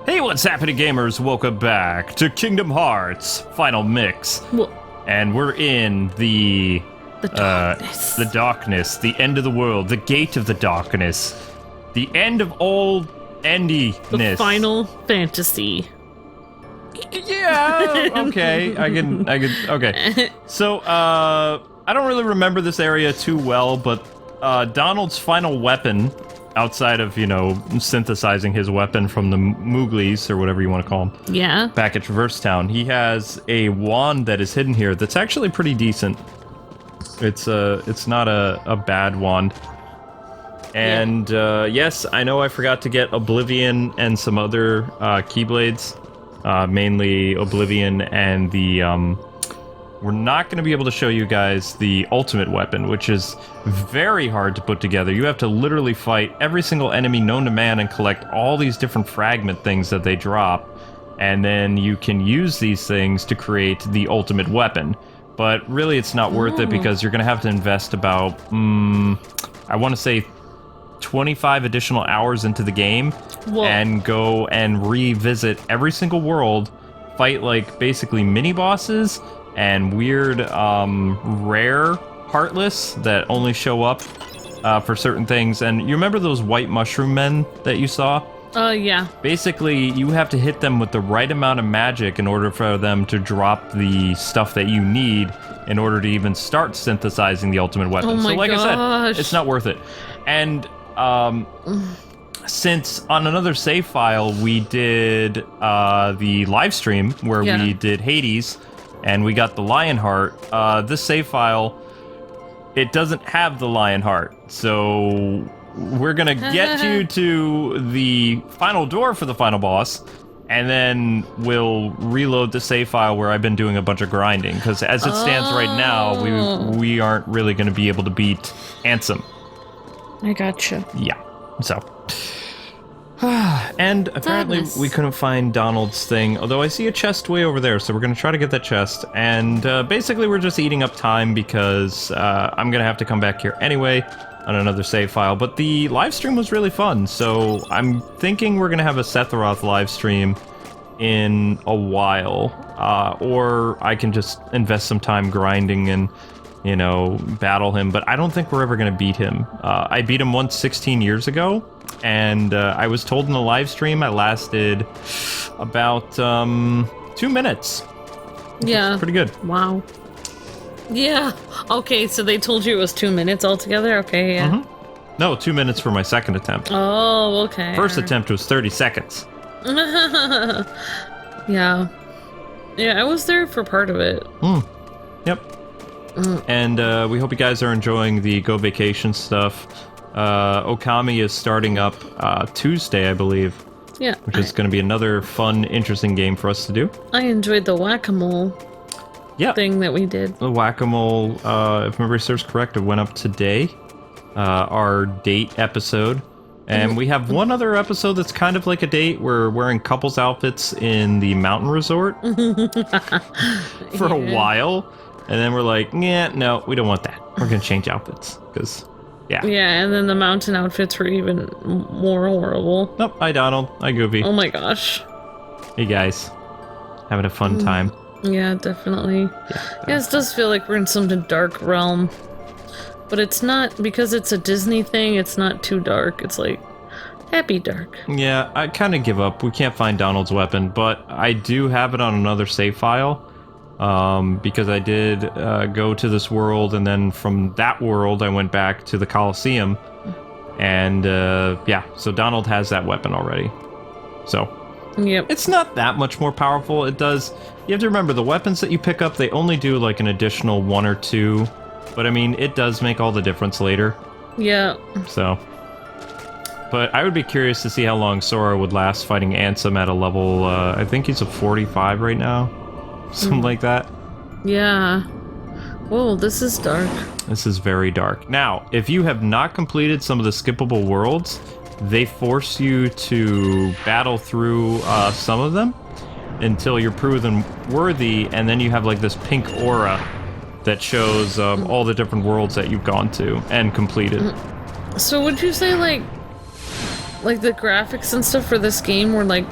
Hey, what's happening, gamers? Welcome back to Kingdom Hearts Final Mix. Well, and we're in the darkness. The darkness, the end of the world, the gate of the darkness, the end of all endiness. The Final Fantasy. Yeah, okay. I can, okay. So, I don't really remember this area too well, but Donald's final weapon, outside of, you know, synthesizing his weapon from the Mooglies, or whatever you want to call them. Yeah. Back at Traverse Town, he has a wand that is hidden here that's actually pretty decent. It's not a bad wand. And, yes, I know I forgot to get Oblivion and some other Keyblades. Mainly Oblivion and the, we're not going to be able to show you guys the ultimate weapon, which is very hard to put together. You have to literally fight every single enemy known to man and collect all these different fragment things that they drop, and then you can use these things to create the ultimate weapon. But really, it's not worth it because you're going to have to invest about, I want to say 25 additional hours into the game. Whoa. And go and revisit every single world, fight like basically mini bosses and weird rare Heartless that only show up for certain things. And you remember those white mushroom men that you saw? Yeah. Basically, you have to hit them with the right amount of magic in order for them to drop the stuff that you need in order to even start synthesizing the ultimate weapon. Oh my so like gosh. I said, it's not worth it. And since on another save file we did the live stream where we did Hades and we got the Lionheart, this save file, it doesn't have the Lionheart, so we're gonna get you to the final door for the final boss, and then we'll reload the save file where I've been doing a bunch of grinding, because as it stands right now, we aren't really gonna be able to beat Ansem. I gotcha. Yeah, so. And apparently we couldn't find Donald's thing, although I see a chest way over there, so we're going to try to get that chest. And basically we're just eating up time because I'm going to have to come back here anyway on another save file. But the live stream was really fun, so I'm thinking we're going to have a Sephiroth live stream in a while. Or I can just invest some time grinding and, you know, battle him, but I don't think we're ever going to beat him. I beat him once 16 years ago, and I was told in the live stream I lasted about 2 minutes. Yeah. Pretty good. Wow. Yeah. Okay, so they told you it was 2 minutes altogether? Okay, yeah. Mm-hmm. No, 2 minutes for my second attempt. Oh, okay. First attempt was 30 seconds. Yeah. Yeah, I was there for part of it. Yep. And we hope you guys are enjoying the Go Vacation stuff. Okami is starting up Tuesday, I believe. Yeah. Which is going to be another fun, interesting game for us to do. I enjoyed the whack-a-mole thing that we did. The whack-a-mole, if memory serves correct, it went up today. Our date episode. And we have one other episode that's kind of like a date. We're wearing couples outfits in the mountain resort for a while. And then we're like, yeah, no, we don't want that. We're going to change outfits, because, yeah. Yeah, and then the mountain outfits were even more horrible. Nope, hi Donald, hi Goofy. Oh my gosh. Hey guys, having a fun time. Yeah, definitely. Yeah, it does feel like we're in some dark realm. But it's not, because it's a Disney thing, it's not too dark. It's like, happy dark. Yeah, I kind of give up. We can't find Donald's weapon, but I do have it on another save file. Because I did go to this world, and then from that world I went back to the Colosseum, and yeah, so Donald has that weapon already. So yep. It's not that much more powerful. It does, you have to remember, the weapons that you pick up, they only do like an additional 1 or 2, but I mean, it does make all the difference later. Yeah. So, but I would be curious to see how long Sora would last fighting Ansem at a level, I think he's a 45 right now. Something like that. Yeah. Whoa, this is dark. This is very dark. Now, if you have not completed some of the skippable worlds, they force you to battle through some of them until you're proven worthy, and then you have like this pink aura that shows all the different worlds that you've gone to and completed. So would you say like the graphics and stuff for this game were like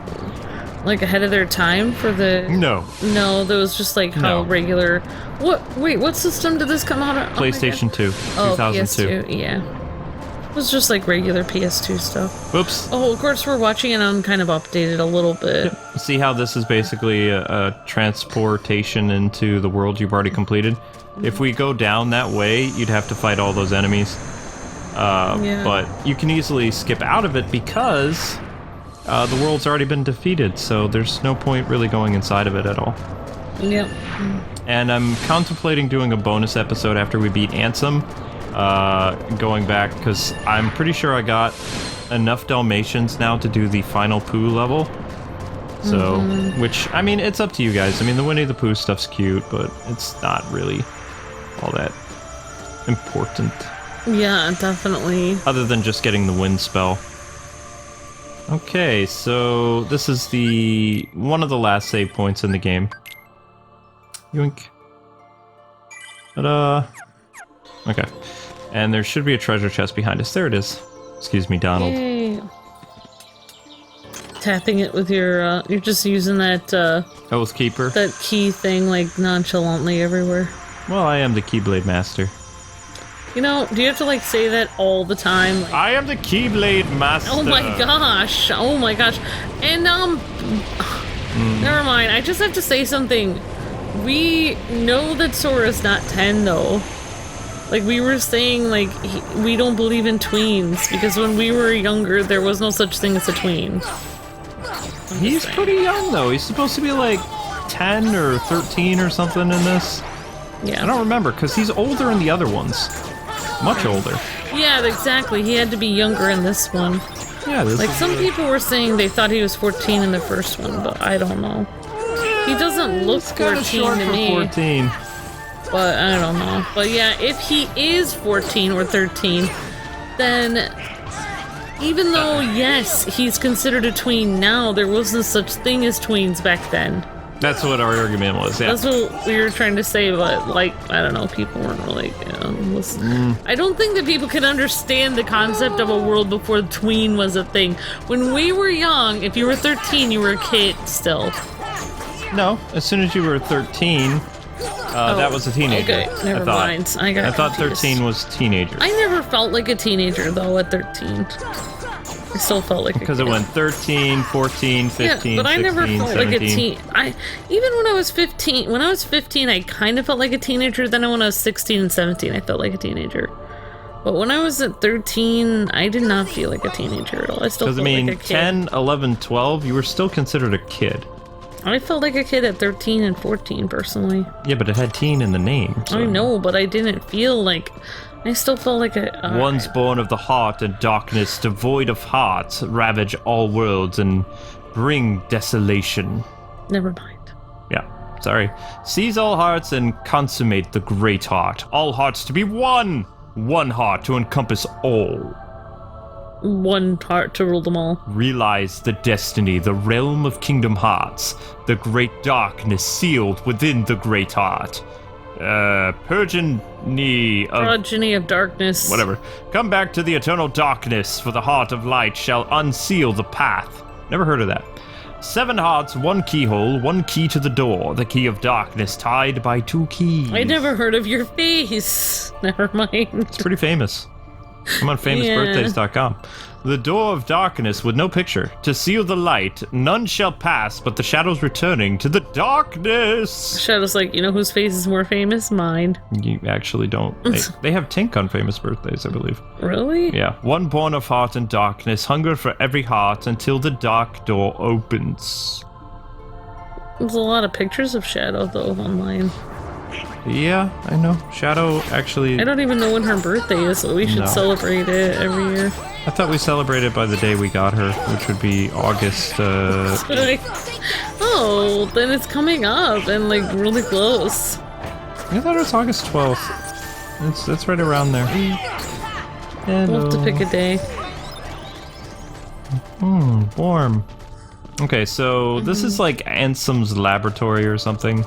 like ahead of their time for the... No. No, that was just like how regular... What? Wait, what system did this come out on? PlayStation 2, 2002. PS2, yeah. It was just like regular PS2 stuff. Whoops. Oh, of course we're watching it on kind of updated a little bit. See how this is basically a transportation into the world you've already completed? If we go down that way, you'd have to fight all those enemies. But you can easily skip out of it because the world's already been defeated, so there's no point really going inside of it at all. Yep. And I'm contemplating doing a bonus episode after we beat Ansem, going back, because I'm pretty sure I got enough Dalmatians now to do the final Pooh level. So, which, I mean, it's up to you guys. I mean, the Winnie the Pooh stuff's cute, but it's not really all that important. Yeah, definitely. Other than just getting the wind spell. Okay, so this is one of the last save points in the game. Yoink. Ta-da. Okay. And there should be a treasure chest behind us. There it is. Excuse me, Donald. Yay. Tapping it with your, you're just using that, Oath Keeper? that key thing, like, nonchalantly everywhere. Well, I am the Keyblade Master. You know, do you have to, like, say that all the time? Like, I am the Keyblade Master! oh my gosh! Oh my gosh. And, never mind. I just have to say something. We know that Sora's not 10, though. Like, we were saying, like, we don't believe in tweens, because when we were younger, there was no such thing as a tween. He's pretty young, though. He's supposed to be, like, 10 or 13 or something in this. Yeah. I don't remember, because he's older in the other ones. Much older. Yeah, exactly. He had to be younger in this one. Yeah, this Like, is some people were saying they thought he was 14 in the first one, but I don't know. He doesn't look 14 to me. 14. But I don't know. But yeah, if he is 14 or 13, then even though, yes, he's considered a tween now, there wasn't such thing as tweens back then. That's what our argument was, yeah. That's what we were trying to say, but, like, I don't know, people weren't really listening. I don't think that people can understand the concept of a world before tween was a thing. When we were young, if you were 13, you were a kid still. No, as soon as you were 13, that was a teenager. Okay, never mind. I thought 13 was teenagers. I never felt like a teenager, though, at 13. I still felt like because a kid. It went 13, 14, 15, yeah, but 16, I never felt 17. like a teen. Even when I was 15, I kind of felt like a teenager. Then when I was 16 and 17, I felt like a teenager. But when I was at 13, I did not feel like a teenager at all. I still felt like a kid. 10, 11, 12, you were still considered a kid. I felt like a kid at 13 and 14, personally. Yeah, but it had teen in the name. So. I know, but I didn't feel like... I still felt like a... One's born of the heart and darkness, devoid of hearts, ravage all worlds and bring desolation. Never mind. Yeah, sorry. Seize all hearts and consummate the great heart. All hearts to be one! One heart to encompass all. One heart to rule them all. Realize the destiny, the realm of Kingdom Hearts, the great darkness sealed within the great heart. Progeny of darkness. Whatever. Come back to the eternal darkness, for the heart of light shall unseal the path. Never heard of that. 7 hearts, 1 keyhole, 1 key to the door, the key of darkness tied by 2 keys. I never heard of your face. Never mind. It's pretty famous. I'm on famousbirthdays.com. The door of darkness with no picture. To seal the light, none shall pass, but the shadows returning to the darkness. Shadow's like, you know whose face is more famous? Mine. You actually don't. They have Tink on Famous Birthdays, I believe. Really? Yeah. One born of heart and darkness, hunger for every heart until the dark door opens. There's a lot of pictures of Shadow, though, online. Yeah, I know. Shadow actually... I don't even know when her birthday is, so we should celebrate it every year. I thought we celebrated by the day we got her, which would be August, Oh, then it's coming up and, like, really close. I thought it was August 12th. That's right around there. Hello. We'll have to pick a day. Warm. Okay, so this is like Ansem's laboratory or something.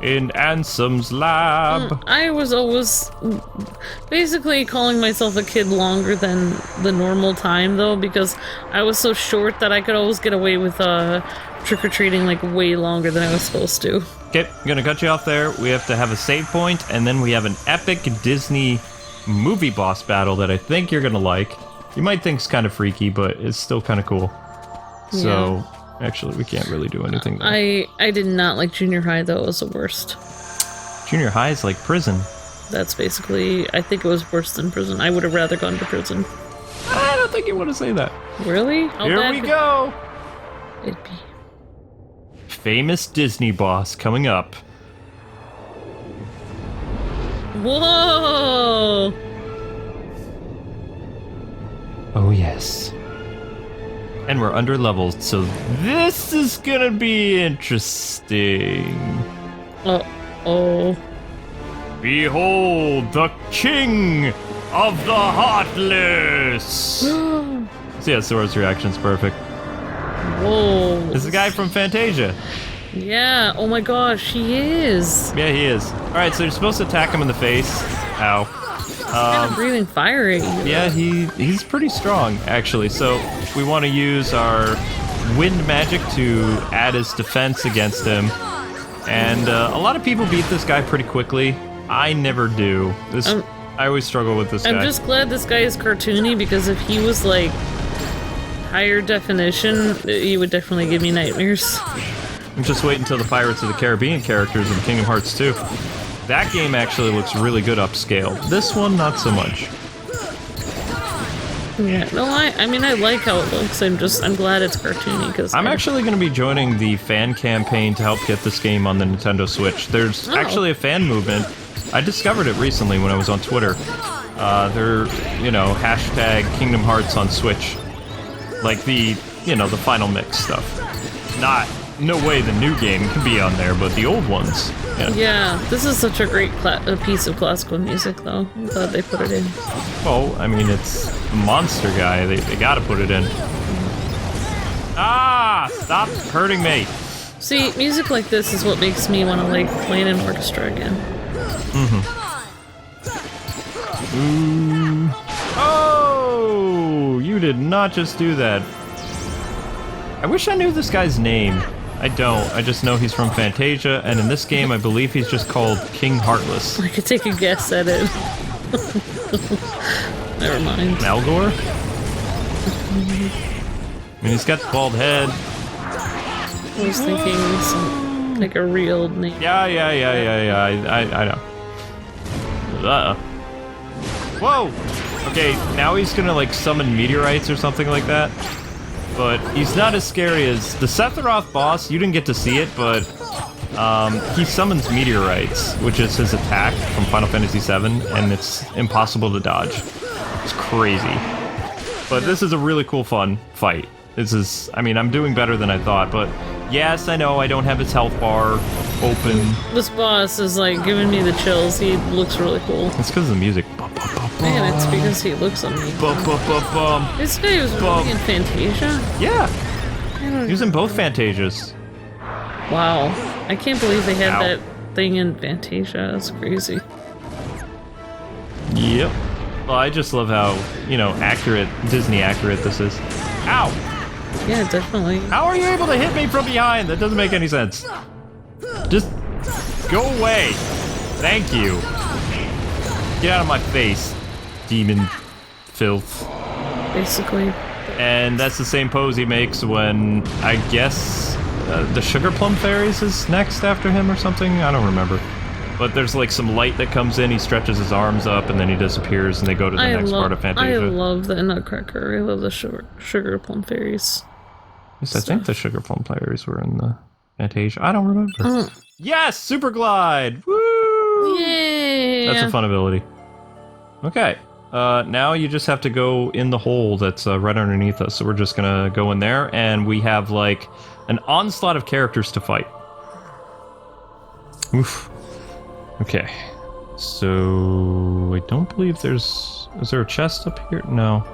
in Ansem's lab. I was always basically calling myself a kid longer than the normal time, though, because I was so short that I could always get away with trick-or-treating like way longer than I was supposed to. Okay, I'm gonna cut you off there. We have to have a save point, and then we have an epic Disney movie boss battle that I think you're gonna like. You might think it's kind of freaky, but it's still kind of cool. So, actually, we can't really do anything there. I did not like junior high, though. It was the worst. Junior high is like prison. That's basically... I think it was worse than prison. I would have rather gone to prison. I don't think you want to say that. Really? Here we go! It'd be... Famous Disney boss coming up. Whoa! Oh, yes. And we're under leveled, so this is gonna be interesting. Uh-oh. Behold, the King of the Heartless! Yeah, Sora's reaction's perfect. Whoa. This is the guy from Fantasia. Yeah, oh my gosh, he is. Yeah, he is. Alright, so you're supposed to attack him in the face. Ow. Kind of breathing fire at you. Yeah, he's pretty strong, actually. So we want to use our wind magic to add his defense against him. And a lot of people beat this guy pretty quickly. I never do. I always struggle with this guy. I'm just glad this guy is cartoony, because if he was like higher definition, he would definitely give me nightmares. I'm just waiting until the Pirates of the Caribbean characters in Kingdom Hearts 2. That game actually looks really good upscale. This one, not so much. Yeah, no, I mean, I like how it looks. I'm glad it's cartoony, because... I'm actually going to be joining the fan campaign to help get this game on the Nintendo Switch. There's actually a fan movement. I discovered it recently when I was on Twitter. They're, hashtag Kingdom Hearts on Switch. Like the final mix stuff. No way the new game can be on there, but the old ones. Yeah, this is such a great piece of classical music, though. I'm glad they put it in. Well, I mean, it's a monster guy. They gotta put it in. Ah! Stop hurting me! See, music like this is what makes me want to, like, play in an orchestra again. Oh! You did not just do that. I wish I knew this guy's name. I don't. I just know he's from Fantasia, and in this game, I believe he's just called King Heartless. I could take a guess at it. Never mind. Malgor? I mean, he's got the bald head. I was thinking some, like a real name. Yeah. I know. Whoa! Okay, now he's gonna, like, summon meteorites or something like that. But he's not as scary as the Sephiroth boss. You didn't get to see it, but he summons meteorites, which is his attack from Final Fantasy VII, and it's impossible to dodge. It's crazy. But this is a really cool, fun fight. I mean, I'm doing better than I thought, but yes, I know I don't have his health bar open. This boss is, like, giving me the chills. He looks really cool. It's because of the music. Man, it's because he looks amazing. This guy was really in Fantasia? Yeah. He was in both Fantasias. Wow. I can't believe they had that thing in Fantasia. That's crazy. Yep. Well, I just love how, Disney accurate this is. Ow! Yeah, definitely. How are you able to hit me from behind? That doesn't make any sense. Just go away. Thank you. Get out of my face, demon filth. Basically. And that's the same pose he makes when, I guess, the Sugar Plum Fairies is next after him or something? I don't remember. But there's like some light that comes in, he stretches his arms up, and then he disappears, and they go to the next part of Fantasia. I love the Nutcracker. I love the Sugar Plum Fairies. Yes, I think the Sugar Plum Fairies were in the Fantasia. I don't remember. Yes! Super Glide! Woo! Yay! That's a fun ability. Okay. Now you just have to go in the hole that's right underneath us. So we're just gonna go in there, and we have, like, an onslaught of characters to fight. Oof. Okay. So I don't believe is there a chest up here? No.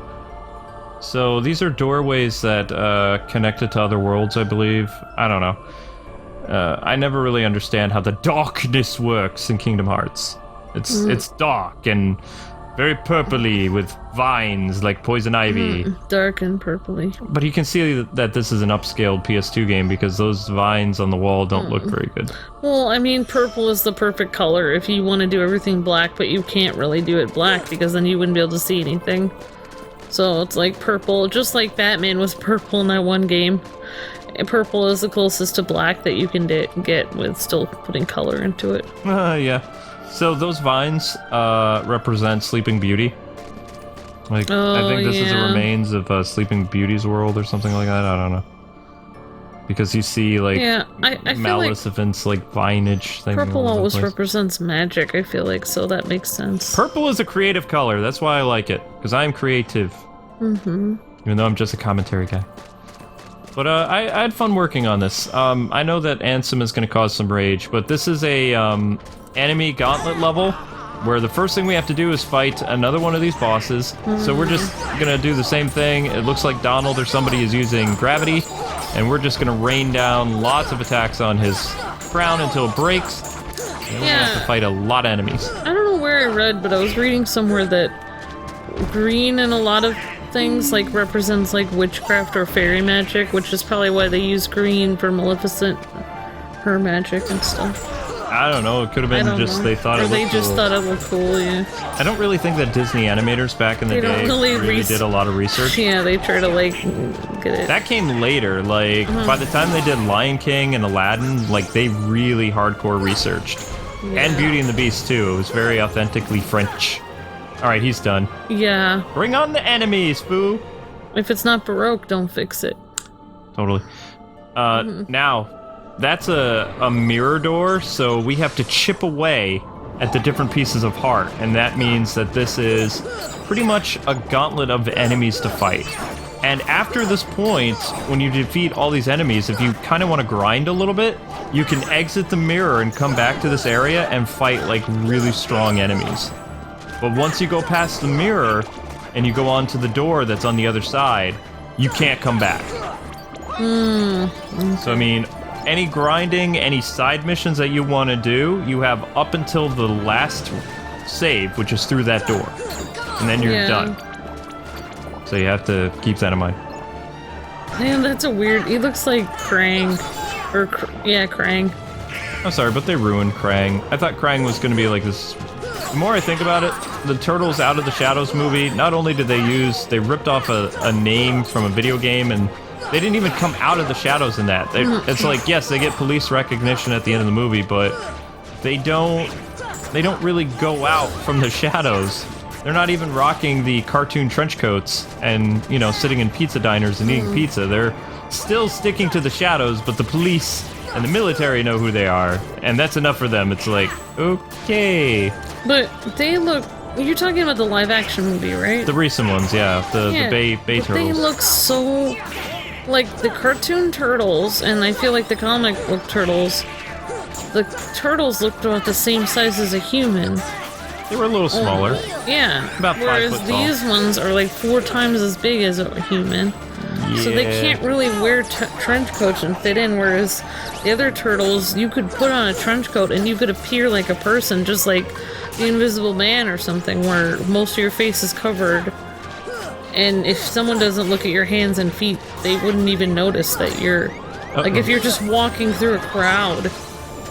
So these are doorways that connected to other worlds, I believe. I don't know. I never really understand how the darkness works in Kingdom Hearts. It's dark and very purpley with vines like poison ivy. Dark and purpley. But you can see that this is an upscaled PS2 game because those vines on the wall don't look very good. Well, I mean, purple is the perfect color if you want to do everything black, but you can't really do it black because then you wouldn't be able to see anything. So it's like purple, just like Batman was purple in that one game. And purple is the closest to black that you can get with still putting color into it. Yeah. So those vines represent Sleeping Beauty. Like, I think this is the remains of Sleeping Beauty's world or something like that. I don't know. Because you see, like, I Maleficent's, like, vinage thing. Purple always represents magic, I feel like, so that makes sense. Purple is a creative color. That's why I like it. Because I am creative. Even though I'm just a commentary guy. But I had fun working on this. I know that Ansem is going to cause some rage, but this is a enemy gauntlet level where the first thing we have to do is fight another one of these bosses. So we're just gonna do the same thing. It looks like Donald or somebody is using gravity, and we're just gonna rain down lots of attacks on his crown until it breaks. And we have to fight a lot of enemies. I don't know where I read, but I was reading somewhere that green in a lot of things like represents like witchcraft or fairy magic, which is probably why they use green for Maleficent, her magic and stuff. I don't know, it could have been just they thought it looked cool. Or they just thought it looked cool, yeah. I don't really think that Disney animators back in the day really did a lot of research. Yeah, they try to, like, get it. That came later, like, by the time they did Lion King and Aladdin, like, they really hardcore researched. Yeah. And Beauty and the Beast, too. It was very authentically French. Alright, he's done. Yeah. Bring on the enemies, foo! If it's not Baroque, don't fix it. Totally. Now... That's a mirror door, so we have to chip away at the different pieces of heart, and that means that this is pretty much a gauntlet of enemies to fight. And after this point, when you defeat all these enemies, if you kind of want to grind a little bit, you can exit the mirror and come back to this area and fight, like, really strong enemies. But once you go past the mirror, and you go on to the door that's on the other side, you can't come back. So, I mean... Any grinding, any side missions that you want to do, you have up until the last save, which is through that door. And then you're done. So you have to keep that in mind. Man, that's a weird... He looks like Krang. Or, Krang. I'm sorry, but they ruined Krang. I thought Krang was going to be like this... The more I think about it, the Turtles Out of the Shadows movie, not only did they ripped off a name from a video game, and they didn't even come out of the shadows in that. It's like, yes, they get police recognition at the end of the movie, but they don't really go out from the shadows. They're not even rocking the cartoon trench coats and, you know, sitting in pizza diners and eating pizza. They're still sticking to the shadows, but the police and the military know who they are, and that's enough for them. It's like, okay. But they look... You're talking about the live-action movie, right? The recent ones, yeah. The Bay Turtles. They look so... Like, the cartoon turtles, and I feel like the comic book turtles, the turtles looked about the same size as a human. They were a little smaller. Yeah. About 5 whereas foot tall. these ones are like 4 times as big as a human. Yeah. So they can't really wear trench coats and fit in, whereas the other turtles, you could put on a trench coat and you could appear like a person, just like the Invisible Man or something, where most of your face is covered. And if someone doesn't look at your hands and feet, they wouldn't even notice that you're... Like, if you're just walking through a crowd,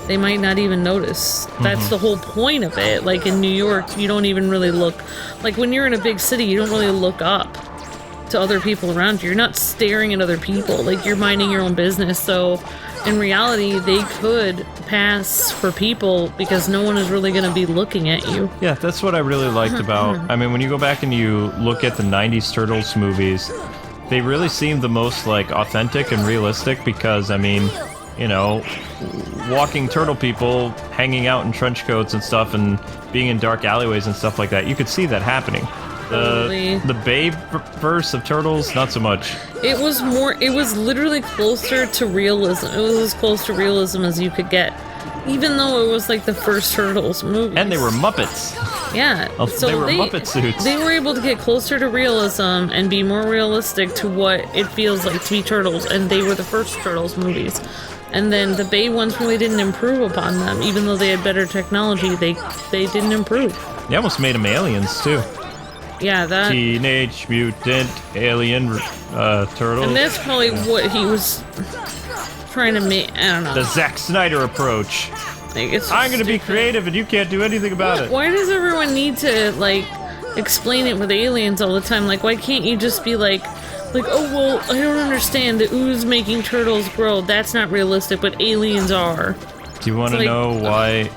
they might not even notice. That's the whole point of it. Like, in New York, you don't even really look... Like, when you're in a big city, you don't really look up to other people around you. You're not staring at other people. Like, you're minding your own business. So, in reality, they could pass for people because no one is really going to be looking at you. Yeah, that's what I really liked about... I mean, when you go back and you look at the 90s Turtles movies, they really seem the most, like, authentic and realistic because, I mean, you know, walking turtle people hanging out in trench coats and stuff and being in dark alleyways and stuff like that, you could see that happening. The Babe verse of Turtles, not so much. It was literally closer to realism. It was as close to realism as you could get. Even though it was like the first Turtles movie. And they were Muppets. Yeah, so they were Muppet suits. They were able to get closer to realism and be more realistic to what it feels like to be turtles, and they were the first Turtles movies. And then the Bay ones really didn't improve upon them, even though they had better technology. They didn't improve. They almost made them aliens too. Yeah, that Teenage Mutant Alien Turtles. and that's probably what he was trying to make. I don't know. The Zack Snyder approach. Like, it's I'm gonna be stupid. creative and you can't do anything about it. Why does everyone need to, like, explain it with aliens all the time? Like, why can't you just be like, oh, well, I don't understand. The ooze making turtles grow. That's not realistic, but aliens are. Do you want to like, know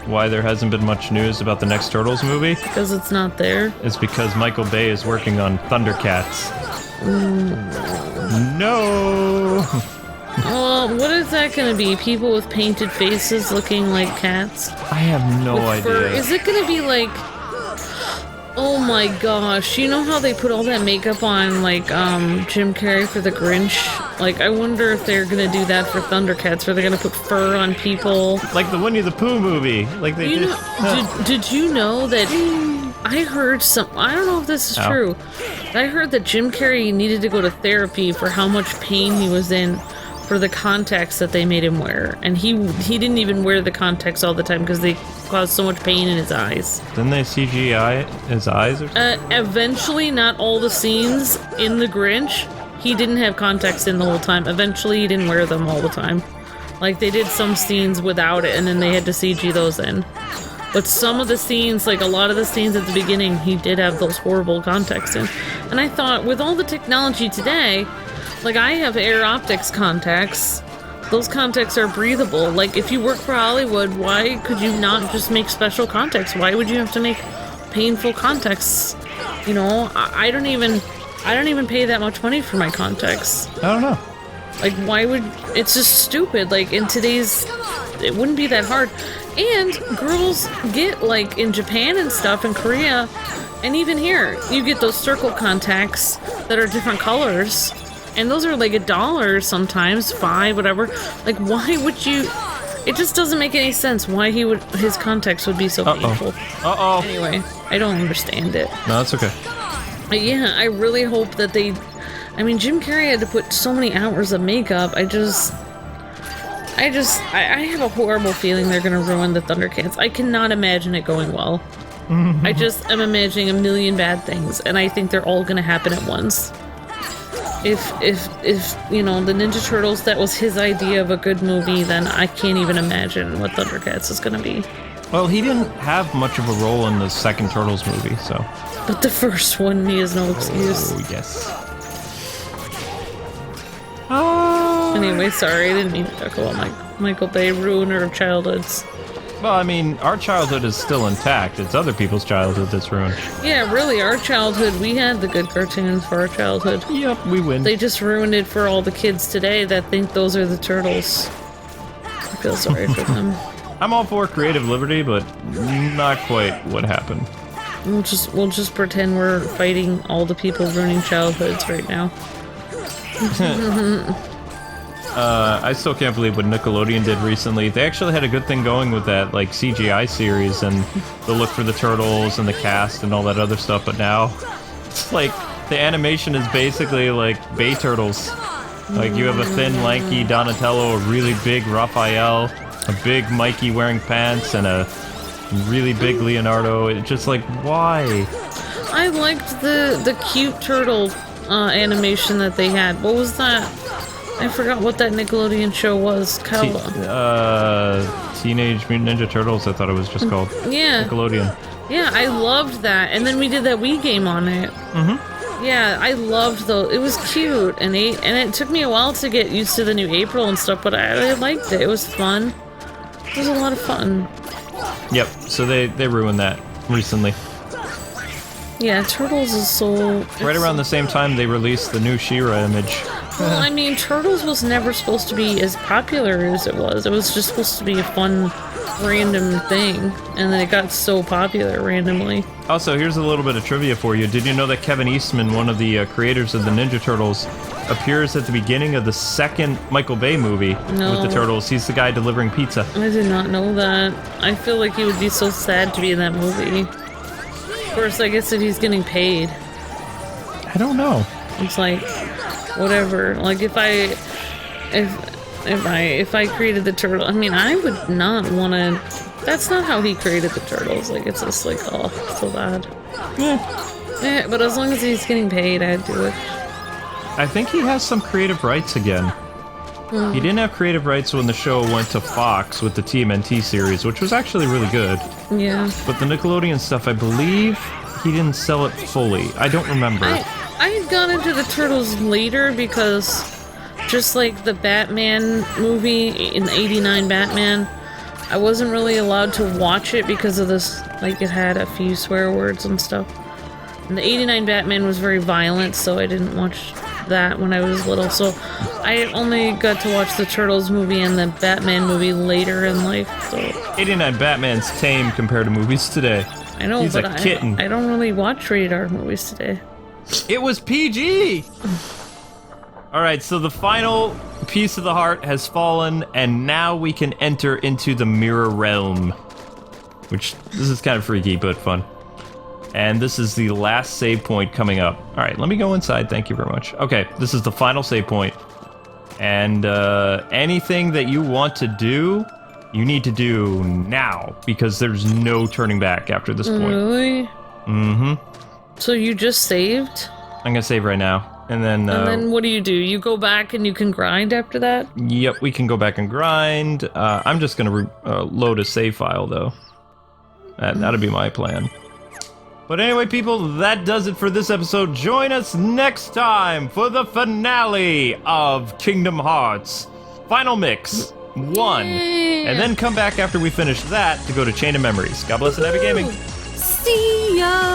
why there hasn't been much news about the next Turtles movie? Because it's not there. It's because Michael Bay is working on Thundercats. No! What is that gonna be? People with painted faces looking like cats? I have no With fur? idea. Is it gonna be like... Oh my gosh, you know how they put all that makeup on, like, Jim Carrey for the Grinch? Like, I wonder if they're gonna do that for Thundercats, or they're gonna put fur on people. Like the Winnie the Pooh movie. Like they did. Did you know that... I heard I don't know if this is true. I heard that Jim Carrey needed to go to therapy for how much pain he was in for the contacts that they made him wear. And he didn't even wear the contacts all the time because they caused so much pain in his eyes. Didn't they CGI his eyes or something? Eventually, not all the scenes in The Grinch, he didn't have contacts in the whole time. Eventually, he didn't wear them all the time. Like, they did some scenes without it, and then they had to CG those in. But some of the scenes, like a lot of the scenes at the beginning, he did have those horrible contacts in. And I thought, with all the technology today, like, I have Air Optics contacts. Those contacts are breathable. Like, if you work for Hollywood, why could you not just make special contacts? Why would you have to make painful contacts? You know, I don't even pay that much money for my contacts. I don't know. Like, why would... It's just stupid. Like, in today's... It wouldn't be that hard. And girls get, like, in Japan and stuff, in Korea, and even here, you get those circle contacts that are different colors. And those are like $1 sometimes, $5, whatever. Like, why would you... It just doesn't make any sense why his contacts would be so painful. Uh-oh. Anyway, I don't understand it. No, that's okay. But yeah, I really hope that they... I mean, Jim Carrey had to put so many hours of makeup. I have a horrible feeling they're gonna ruin the Thundercats. I cannot imagine it going well. I just am imagining a million bad things, and I think they're all gonna happen at once. If you know, the Ninja Turtles, that was his idea of a good movie, then I can't even imagine what Thundercats is gonna be. Well, he didn't have much of a role in the second Turtles movie, so... But the first one, he has no excuse. Oh, yes. Anyway, sorry, I didn't mean to talk about Michael Bay, ruiner of childhoods. Well, I mean, our childhood is still intact. It's other people's childhood that's ruined. Yeah, really, our childhood, we had the good cartoons for our childhood. Yep, we win. They just ruined it for all the kids today that think those are the turtles. I feel sorry for them. I'm all for creative liberty, but not quite what happened. We'll just pretend we're fighting all the people ruining childhoods right now. I still can't believe what Nickelodeon did recently. They actually had a good thing going with that, like, CGI series and the look for the turtles and the cast and all that other stuff, but now it's like the animation is basically like Bay Turtles. Like, you have a thin, lanky Donatello, a really big Raphael, a big Mikey wearing pants, and a really big Leonardo. It's just like, why? I liked the cute turtle animation that they had. What was that? I forgot what that Nickelodeon show was. Teenage Mutant Ninja Turtles, I thought it was just called. Yeah. Nickelodeon. Yeah, I loved that. And then we did that Wii game on it. Mm-hmm. Yeah, I loved those. It was cute. And it took me a while to get used to the new April and stuff, but I liked it. It was fun. It was a lot of fun. Yep, so they ruined that recently. Yeah, Turtles is so... Right around the same time they released the new She-Ra image. Well, I mean, Turtles was never supposed to be as popular as it was. It was just supposed to be a fun, random thing. And then it got so popular randomly. Also, here's a little bit of trivia for you. Did you know that Kevin Eastman, one of the creators of the Ninja Turtles, appears at the beginning of the second Michael Bay movie with the Turtles? He's the guy delivering pizza. I did not know that. I feel like he would be so sad to be in that movie. course, I guess that he's getting paid. I don't know. It's like, whatever. Like, if I created the turtle, I mean, I would not want to. That's not how he created the turtles. Like, it's just like, oh, so bad. Yeah, but as long as he's getting paid, I'd do it. I think he has some creative rights again. He didn't have creative rights when the show went to Fox with the TMNT series, which was actually really good. Yeah. But the Nickelodeon stuff, I believe he didn't sell it fully. I don't remember. I had gone into the Turtles later because just like the Batman movie in the 89 Batman, I wasn't really allowed to watch it because of this, like it had a few swear words and stuff. And the 89 Batman was very violent, so I didn't watch that when I was little. So I only got to watch the Turtles movie and the Batman movie later in life. So 89 Batman's tame compared to movies today. I know, He's but a kitten. I don't really watch rated R movies today. It was PG! Alright, so the final piece of the heart has fallen, and now we can enter into the mirror realm. Which, this is kind of freaky, but fun. And this is the last save point coming up. Alright, let me go inside, thank you very much. Okay, this is the final save point. And, anything that you want to do, you need to do now, because there's no turning back after this point. Really? Mm-hmm. So you just saved? I'm gonna save right now. And then what do? You go back and you can grind after that? Yep, we can go back and grind. I'm just gonna load a save file, though. That'll be my plan. But anyway, people, that does it for this episode. Join us next time for the finale of Kingdom Hearts. Final Mix 1. Yay. And then come back after we finish that to go to Chain of Memories. God bless and happy gaming. See ya!